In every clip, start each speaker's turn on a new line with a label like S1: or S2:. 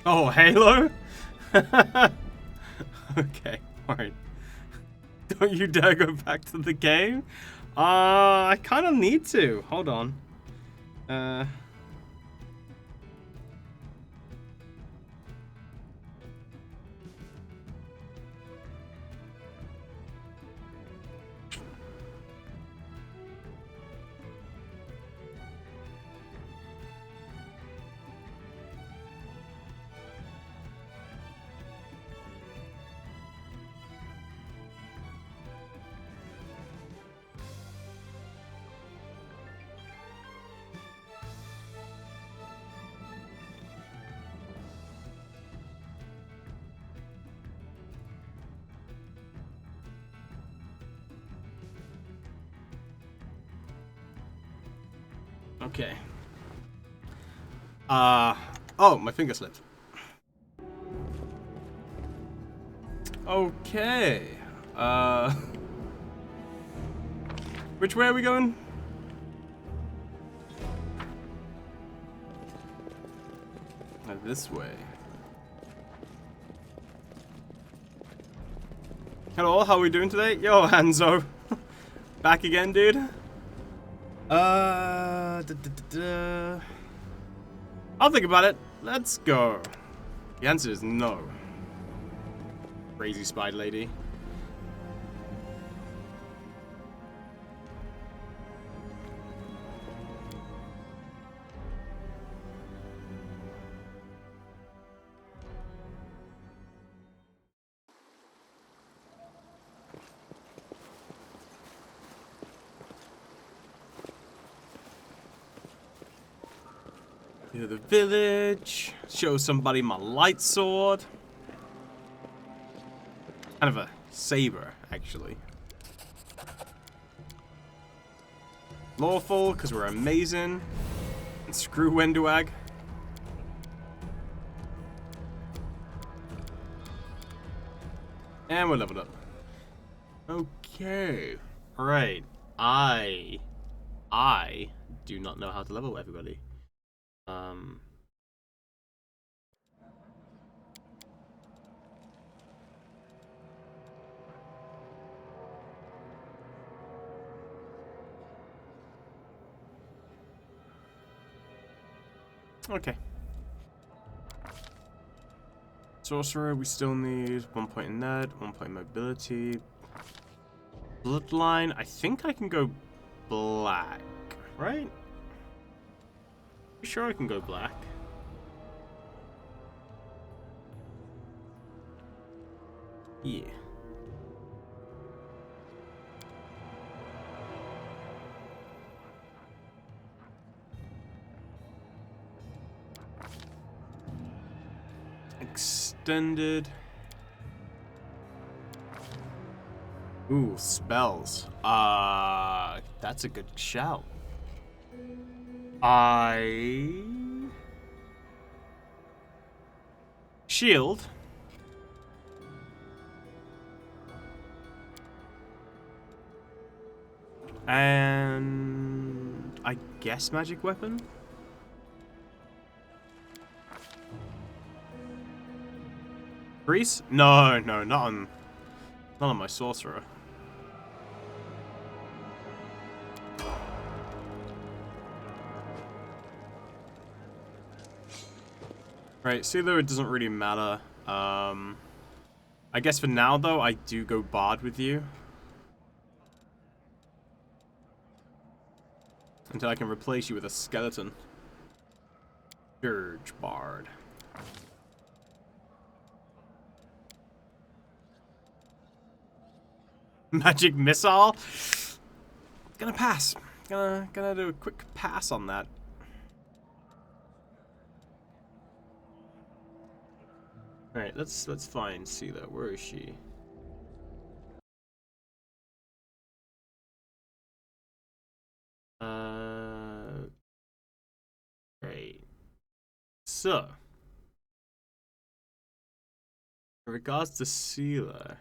S1: Oh, Halo? Okay, alright. Don't you dare go back to the game? I kind of need to. Hold on. Uh... Okay. Oh, my finger slipped. Okay. Uh... Which way are we going? This way. Hello, how are we doing today? Yo, Hanzo. Back again, dude. I'll think about it. Let's go. The answer is no. Crazy spider lady. To the village. Show somebody my light sword. Kind of a saber, actually. Lawful, because we're amazing. And screw Wenduag. And we're leveled up. Okay. Alright. I do not know how to level everybody. Okay. Sorcerer, we still need 1 point in net, 1 point in mobility. Bloodline, I think I can go black, right? Sure I can go black. Yeah. Extended. Ooh, spells. That's a good shout. Shield. And I guess magic weapon? Grease? No, not on my sorcerer. Right, see though it doesn't really matter. I guess for now though, I do go bard with you. Until I can replace you with a skeleton. Dirge bard. Magic missile? Gonna pass. Gonna do a quick pass on that. Alright, let's find Sela. Where is she? Right. So, in regards to Sela,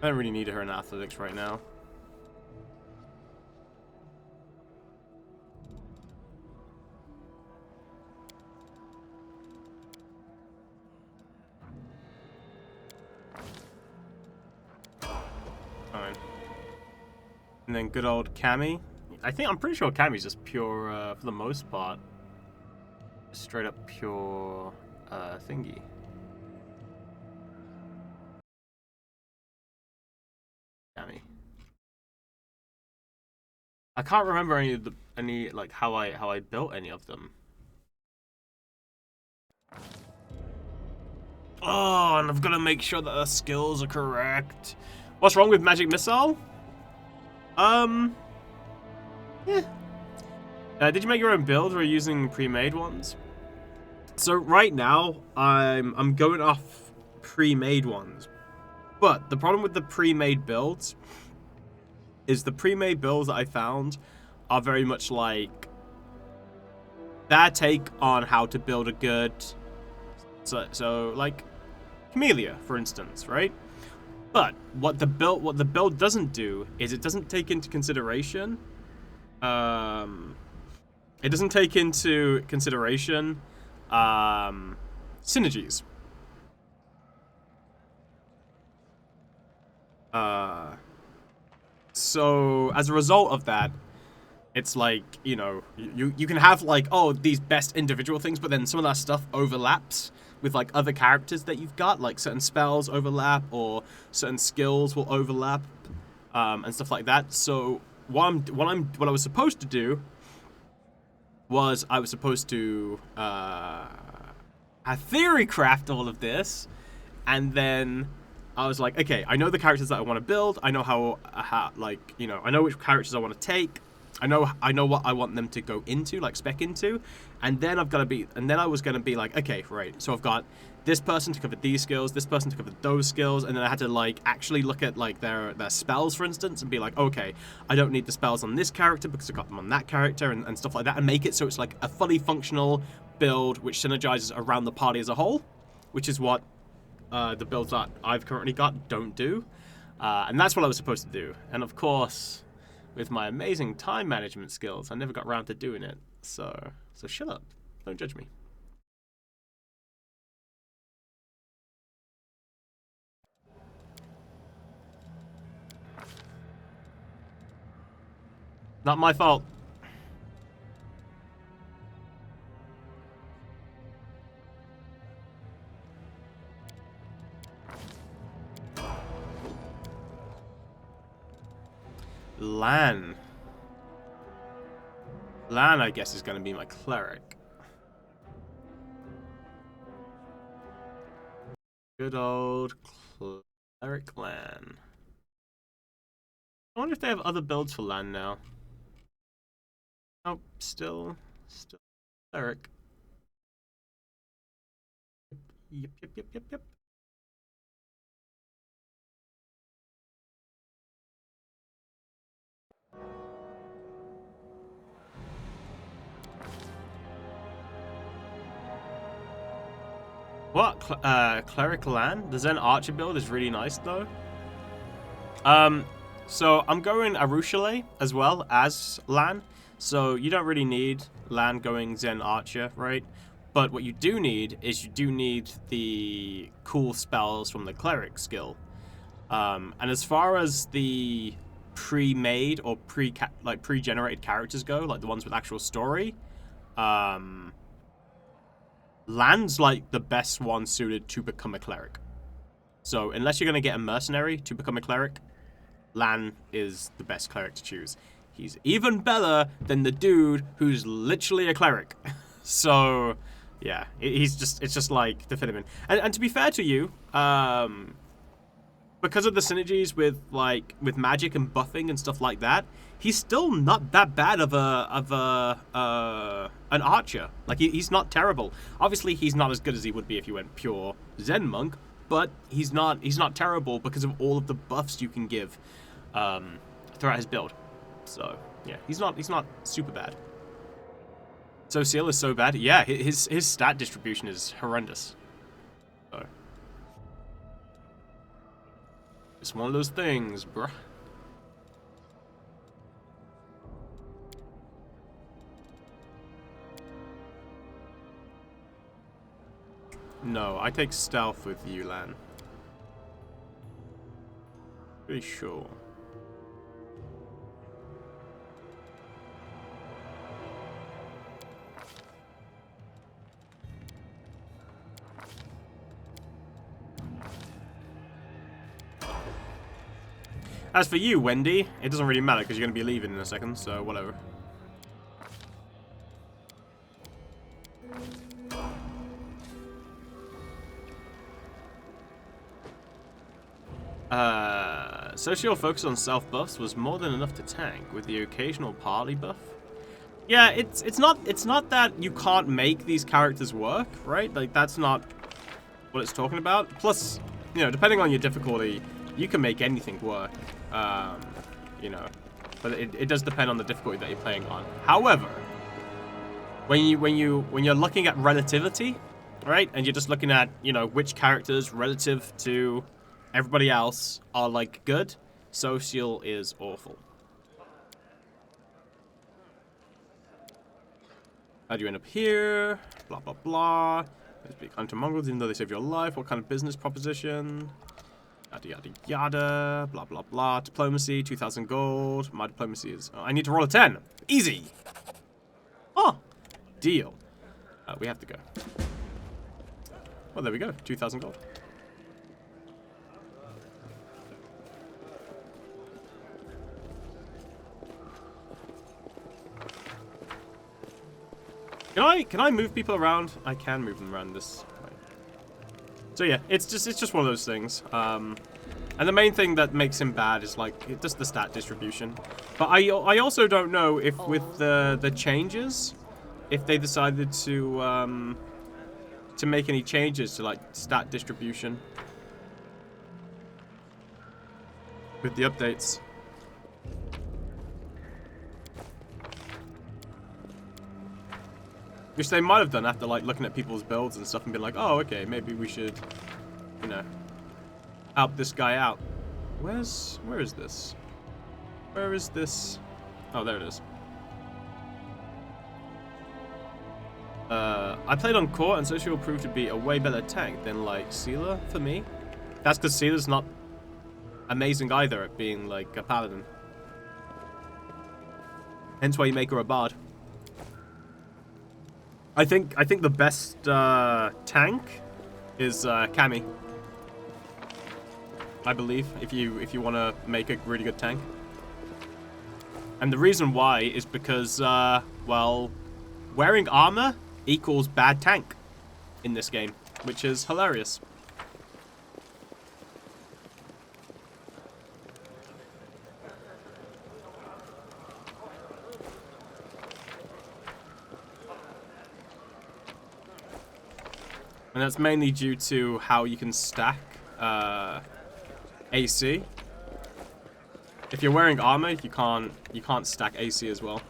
S1: I don't really need her in athletics right now. Fine. And then good old Cammy. I'm pretty sure Cammy's just pure, for the most part. Straight up pure, thingy. Cammy. I can't remember like how I built any of them. Oh, and I've got to make sure that the skills are correct. What's wrong with Magic Missile? Yeah. Did you make your own build or are you using pre-made ones? So right now, I'm going off pre-made ones. But the problem with the pre-made builds is the pre-made builds that I found are very much like their take on how to build a good... So like, Camellia, for instance, right? But what the build doesn't do is it doesn't take into consideration synergies. So as a result of that, it's like, you know, you can have like, oh, these best individual things, but then some of that stuff overlaps with like other characters that you've got, like certain spells overlap or certain skills will overlap, and stuff like that. So what I was supposed to do was I was supposed to theory craft all of this, and then I was like, okay, I know the characters that I want to build. I know how like, you know, I know which characters I want to take. I know what I want them to go into, like spec into, and then I was gonna be like, okay, right. So I've got this person to cover these skills, this person to cover those skills, and then I had to like actually look at like their spells, for instance, and be like, okay, I don't need the spells on this character because I got them on that character and stuff like that, and make it so it's like a fully functional build which synergizes around the party as a whole, which is what the builds that I've currently got don't do, and that's what I was supposed to do, and of course, with my amazing time management skills, I never got around to doing it. So shut up. Don't judge me. Not my fault. Lan, I guess, is going to be my cleric. Good old cleric Lan. I wonder if they have other builds for Lan now. Oh, still cleric. Yep. What? Cleric Lan? The Zen Archer build is really nice, though. So I'm going Arushale as well as Lan. So you don't really need Lan going Zen Archer, right? But what you do need is you do need the cool spells from the Cleric skill. And as far as the pre-made or pre-generated characters go, like the ones with actual story, Lan's like the best one suited to become a cleric. So unless you're going to get a mercenary to become a cleric, Lan is the best cleric to choose. He's even better than the dude who's literally a cleric. So yeah, it's just like to fit him in. And to be fair to you, because of the synergies with magic and buffing and stuff like that, he's still not that bad of an archer. Like he's not terrible. Obviously, he's not as good as he would be if you went pure Zen monk, but he's not terrible because of all of the buffs you can give throughout his build. So yeah, he's not super bad. So Seal is so bad. Yeah, his stat distribution is horrendous. So It's one of those things, bruh. No, I take stealth with you, Lan. Pretty sure. As for you, Wendy, it doesn't really matter because you're going to be leaving in a second, so whatever. Social focus on self buffs was more than enough to tank, with the occasional party buff. Yeah, it's not that you can't make these characters work, right? Like that's not what it's talking about. Plus, you know, depending on your difficulty, you can make anything work. You know, but it does depend on the difficulty that you're playing on. However, when you're looking at relativity, right, and you're just looking at, you know, which characters relative to everybody else are like good, social is awful. How'd you end up here? Blah blah blah. Let's be kind to Mongols even though they save your life. What kind of business proposition? Yada yada yada. Blah blah blah. Diplomacy, 2,000 gold. My diplomacy is. Oh, I need to roll a 10. Easy. Oh, deal. We have to go. Well, there we go. 2,000 gold. Can I move people around? I can move them around this way. So yeah, it's just one of those things. And the main thing that makes him bad is like just the stat distribution. But I also don't know if with the changes, if they decided to make any changes to like stat distribution with the updates. Which they might have done after, like, looking at people's builds and stuff and been like, oh, okay, maybe we should, you know, help this guy out. Where is this? Where is this? Oh, there it is. I played on Court, and Social proved to be a way better tank than, like, Sealer for me. That's because Sealer's not amazing either at being, like, a paladin. Hence why you make her a bard. I think the best tank is Cammy. I believe if you want to make a really good tank. And the reason why is because well, wearing armor equals bad tank in this game, which is hilarious. And that's mainly due to how you can stack AC. If you're wearing armor, you can't stack AC as well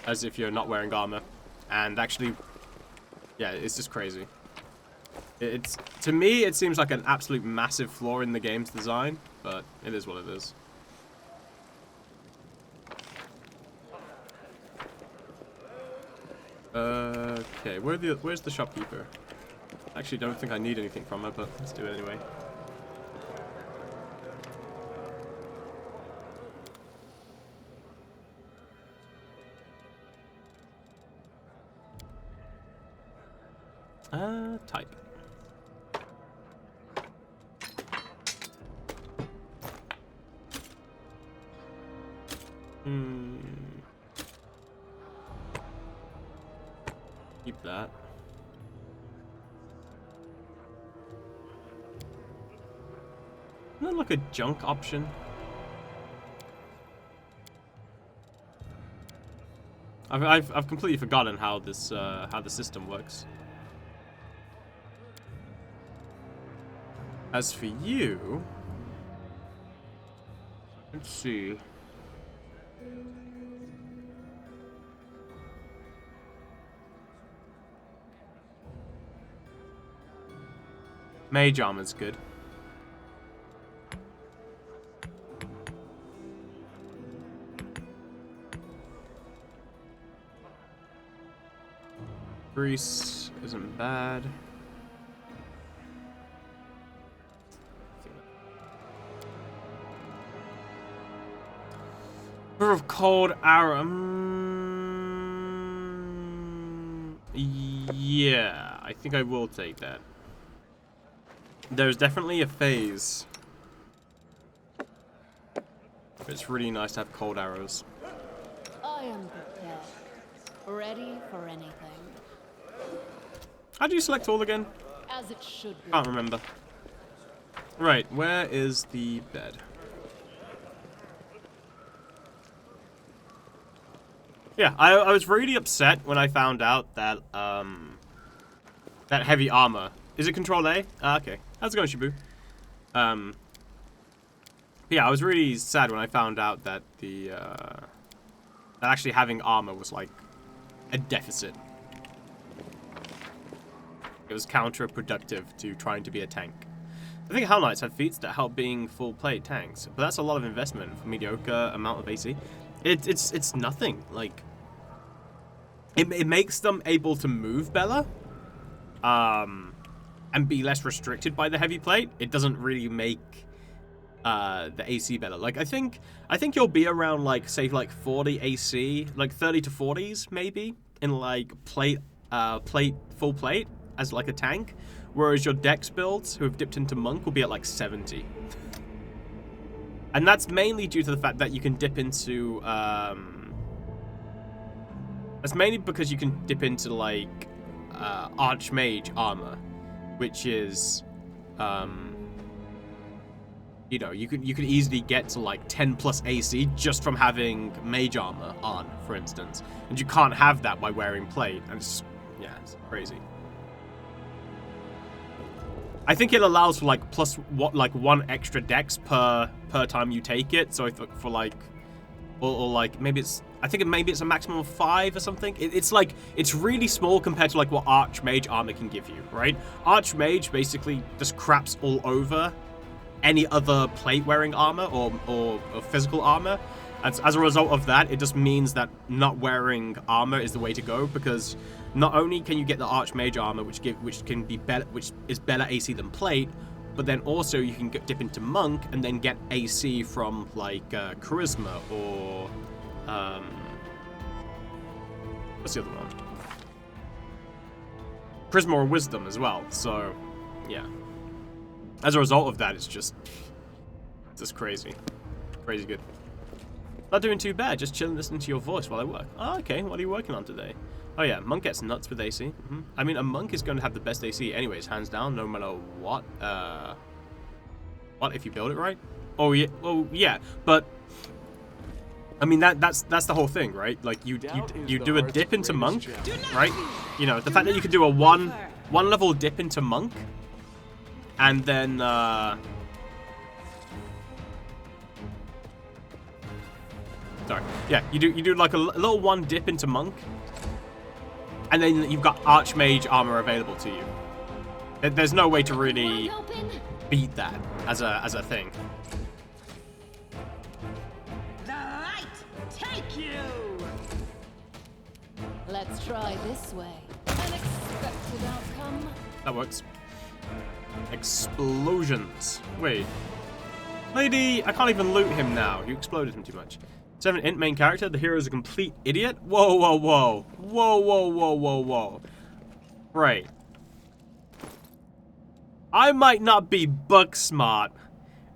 S1: as if you're not wearing armor. And actually, yeah, it's just crazy. It's to me, it seems like an absolute massive flaw in the game's design, but it is what it is. Okay, where's the shopkeeper? Actually, don't think I need anything from her, but let's do it anyway. Type. Keep that. Isn't that like a junk option? I've completely forgotten how this how the system works. As for you, let's see. Mage armor's good. Grease isn't bad. River of Cold Arrow. Yeah, I think I will take that. There's definitely a phase. It's really nice to have cold arrows.
S2: I am prepared. Ready for anything.
S1: How do you select all again?
S2: As it should be.
S1: Can't remember. Right, where is the bed? Yeah, I was really upset when I found out that that heavy armor. Is it Control A? Okay. How's it going, Shibu? Yeah, I was really sad when I found out that that actually having armor was like a deficit. It was counterproductive to trying to be a tank. I think Hell Knights have feats that help being full plate tanks, but that's a lot of investment for mediocre amount of AC. It's nothing. Like it makes them able to move better, and be less restricted by the heavy plate. It doesn't really make the AC better. Like I think you'll be around like say like 40 AC, like 30 to 40s maybe in like full plate as like a tank, whereas your dex builds who have dipped into monk will be at like 70. And that's mainly due to the fact that you can dip into that's mainly because you can dip into like archmage armor, which is you know, you could easily get to like 10 plus AC just from having mage armor on, for instance. And you can't have that by wearing plate. And it's, yeah, it's crazy. I think it allows for like like one extra dex per time you take it. So I thought for like, or like maybe it's, I think maybe it's a maximum of 5 or something. It's like, it's really small compared to like what archmage armor can give you, right? Archmage basically just craps all over any other plate-wearing armor or physical armor. And as a result of that, it just means that not wearing armor is the way to go, because not only can you get the archmage armor, which is better AC than plate, but then also you can dip into monk and then get AC from like charisma or what's the other one? Charisma or wisdom as well. So yeah. As a result of that, it's just crazy. Crazy good. Not doing too bad, just chilling listening to your voice while I work. Oh, okay, what are you working on today? Oh yeah, monk gets nuts with AC. I mean, a monk is going to have the best AC anyways, hands down, no matter what. What, if you build it right? Oh yeah, but I mean, that's the whole thing, right? Like, you do a dip into monk, right? You know, the fact that you could do a one level dip into monk, and then, sorry. Yeah, you do like a little one dip into monk, and then you've got archmage armor available to you. There's no way to really beat that as a thing.
S3: The light take you.
S2: Let's try this way. Unexpected outcome.
S1: That works. Explosions. Wait. Lady, I can't even loot him now. You exploded him too much. 7 int main character. The hero is a complete idiot. Whoa, whoa, whoa. Whoa, whoa, whoa, whoa, whoa. Right. I might not be book smart,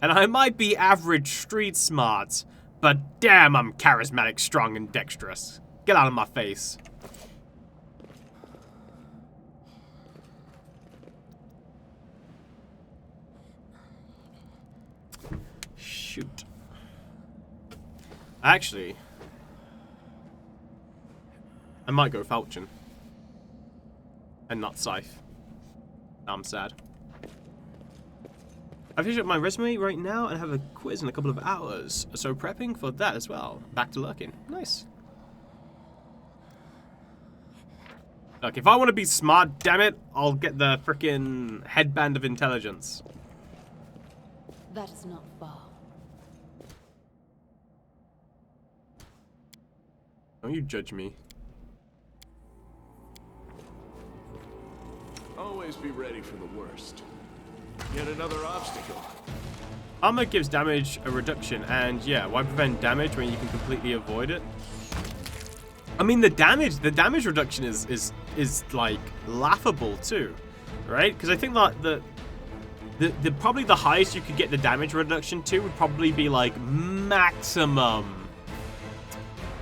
S1: and I might be average street smart, but damn, I'm charismatic, strong, and dexterous. Get out of my face. Shoot. Actually, I might go Falchion. And not Scythe. Now I'm sad. I've finished up my resume right now and have a quiz in a couple of hours. So prepping for that as well. Back to lurking. Nice. Look, if I want to be smart, damn it, I'll get the frickin' headband of intelligence.
S2: That is not far.
S1: Don't you judge me.
S4: Always be ready for the worst. Yet another obstacle.
S1: Armor gives damage a reduction, and yeah, why prevent damage when you can completely avoid it? I mean, the damage reduction is like laughable too, right? Because I think that the probably the highest you could get the damage reduction to would probably be like maximum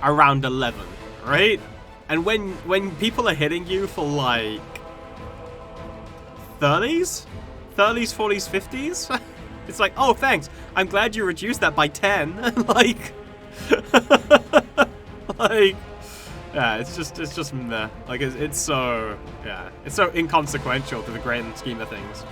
S1: around 11, right? And when people are hitting you for like 30s, 40s, 50s, it's like, oh, thanks. I'm glad you reduced that by 10. like, like, yeah, it's just meh. Like, it's so, yeah, it's so inconsequential to the grand scheme of things.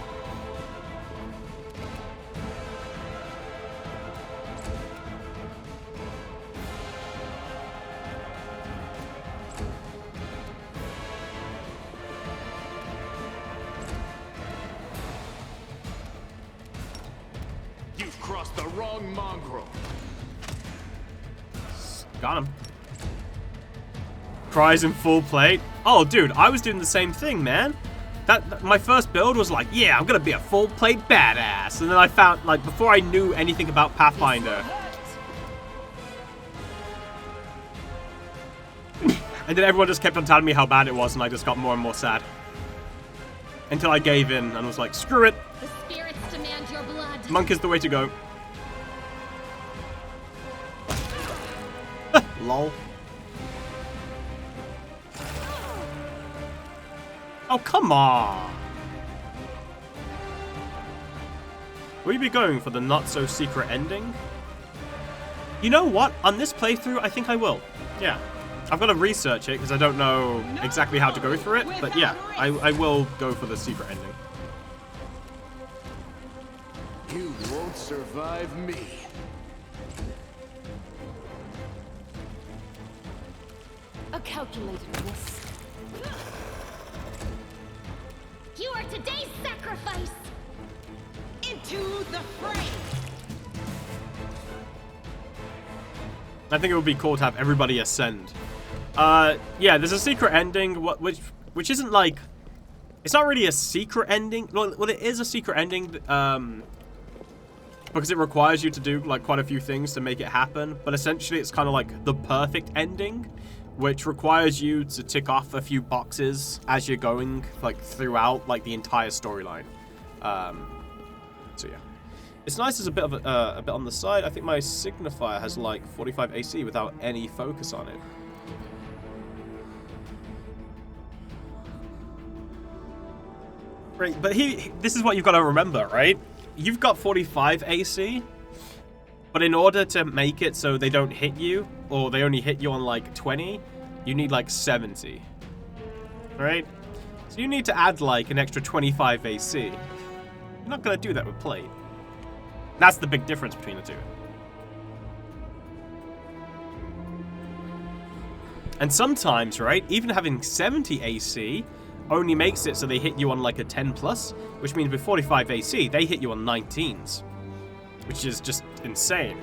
S4: Crossed the wrong mongrel.
S1: Got him. Prize in full plate. Oh, dude, I was doing the same thing, man. That my first build was like, yeah, I'm gonna be a full plate badass. And then I found, like, before I knew anything about Pathfinder, and then everyone just kept on telling me how bad it was, and I just got more and more sad. Until I gave in and was like, screw it.
S2: The spirits demand your blood.
S1: Monk is the way to go. Lol. Oh, come on. Will you be going for the not-so-secret ending? You know what? On this playthrough, I think I will. Yeah. I've got to research it, because I don't know exactly how to go through it. But yeah, I will go for the secret ending.
S4: You won't survive me.
S2: A calculated miss. You are today's sacrifice.
S3: Into the fray.
S1: I think it would be cool to have everybody ascend. Yeah, there's a secret ending, which isn't like, it's not really a secret ending. Well, it is a secret ending, because it requires you to do like quite a few things to make it happen. But essentially, it's kind of like the perfect ending, which requires you to tick off a few boxes as you're going, like, throughout, like, the entire storyline. So yeah. It's nice as a bit of a bit on the side. I think my signifier has, like, 45 AC without any focus on it. Right, but this is what you've got to remember, right? You've got 45 AC, but in order to make it so they don't hit you, or they only hit you on like 20, you need like 70. Right? So you need to add like an extra 25 AC. You're not going to do that with plate. That's the big difference between the two. And sometimes, right, even having 70 AC only makes it so they hit you on like a 10 plus, which means with 45 AC, they hit you on 19s. Which is just insane.